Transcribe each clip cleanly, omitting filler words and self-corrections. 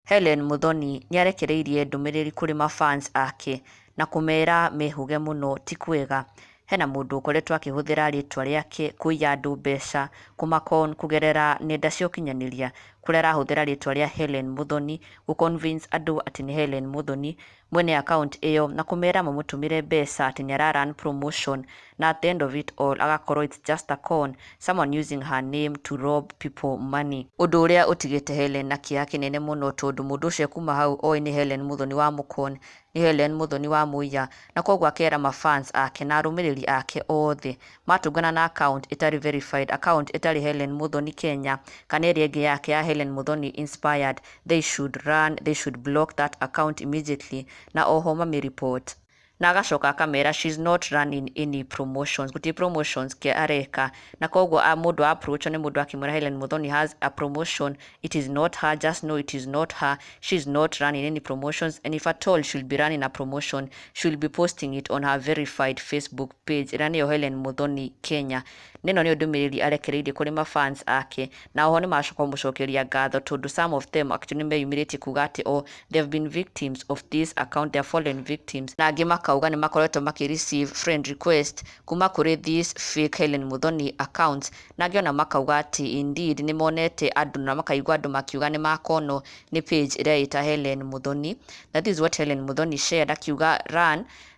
Hellen Muthoni nĩarekereirie ndũmĩrĩri kũrĩ mafans ake na kũmera mehuge mũno ti kwega. Hena mũndũ ũkoretwo akĩhũthĩra rĩtwa rĩake kũiya andũ mbeca kũmakon kũgerera nenda cia ũkinyanĩria, kũrĩa arahũthĩra rĩtwa rĩa Hellen Muthoni gũconvince andũ atĩ nĩ Hellen Muthoni mwene account ĩyo na kũmera mamũtũmĩre mbeca atĩ nĩara-run promotion, na at the end of it all agakorwo it's just a con, someone using her name to rob people money. Ũndũ ũrĩa ũtigĩte Hellen na kĩeha kĩnene mũno, tondũ mũndũ ũcio kuma hau oĩ nĩ Hellen Muthoni wa mũkon, nĩ Hellen Muthoni wa mũiya, na koguo akera mafans ake na arũmĩrĩri ake othe matũngana na account ĩtarĩ verified, account ĩtarĩ Hellen Muthoni Kenya kana ĩrĩa ĩngĩ yake ya Hellen Muthoni inspired, they should block that account immediately na oho report. Na agacoka akamera she's not running any promotions, gũtirĩ promotions ke areka, na koguo mũndũ approach nĩ mũndũ akĩmwĩra Hellen Muthoni has a promotion, it is not her, just know it is not her, she's not running any promotions, and if at all she'll be running a promotion she'll be posting it on her verified Facebook page ĩrĩa nĩyo Hellen Muthoni Kenya. Nĩno nĩyo ndũmĩrĩri arekereirie kũrĩ mafans ake, na oho nĩmacoka kũmũcokeria ngatho tondũ some of them actually nĩmeyumĩrĩtie kuga atĩ they have been victims of this account, they have fallen victims, na angĩ makauga nĩmakoretwo makĩreceive friend request kuma kũrĩ these fake Hellen Muthoni accounts, na angĩ ona makauga atĩ indeed nĩmonete andũ na makaigua andũ makiuga nĩmakonwo nĩ page ĩrĩa ĩta Hellen Muthoni. That is what Hellen Muthoni shared, akiuga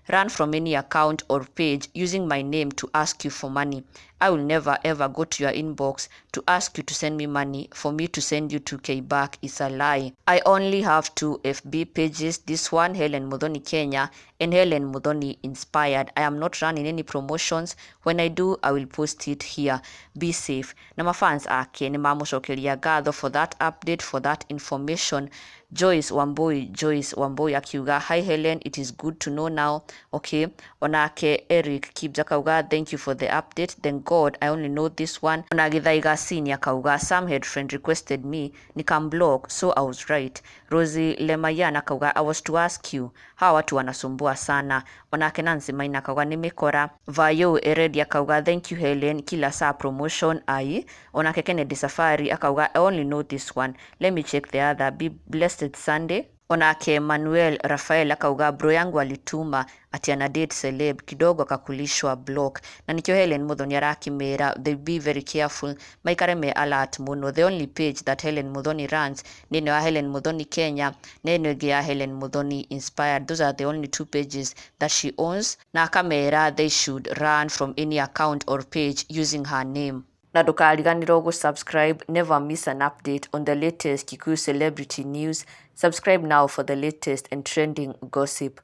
run from any account or page using my name to ask you for money. I will never ever go to your inbox to ask you to send me money. For me to send you 2K back is a lie. I only have 2 FB pages, this one Hellen Muthoni Kenya and Hellen Muthoni Inspired. I am not running any promotions. When I do, I will post it here. Be safe. Na mafans ake nĩmamũcokeria ngatho for that update, for that information. Joyce Wambui akiuga, hi Hellen, it is good to know now. Okay. Onake Eric Kibs akauga, thank you for the update. Thank God I only know this one. Ona Gîthaiga Sini akauga, some head friend requested me nikam block, so I was right. Rosie Lemayan akauga, I was to ask you, hawa watu wanasumbua sana. Onake Nancy Maina akauga, nimekora. Vayo Eredi akauga, thank you Hellen, kila saa promotion ai. Onake Kennedy Safari akauga, I only know this one. Let me check the other. Be blessed Sunday. Onake Manuel Rafael akauga, bro yangu alituma ati ana date celeb, kidogo akakulishwa block. Na nikio Hellen Muthoni arakimera, they be very careful, maikare me alert muno. The only page that Hellen Muthoni runs nino ya Hellen Muthoni Kenya, nino ya Hellen Muthoni Inspired. Those are the only 2 pages that she owns. Na akamera they should run from any account or page using her name. Na ndũkariganĩrwo gũsubscribe, never miss an update on the latest Kikuyu celebrity news. Subscribe now for the latest and trending gossip.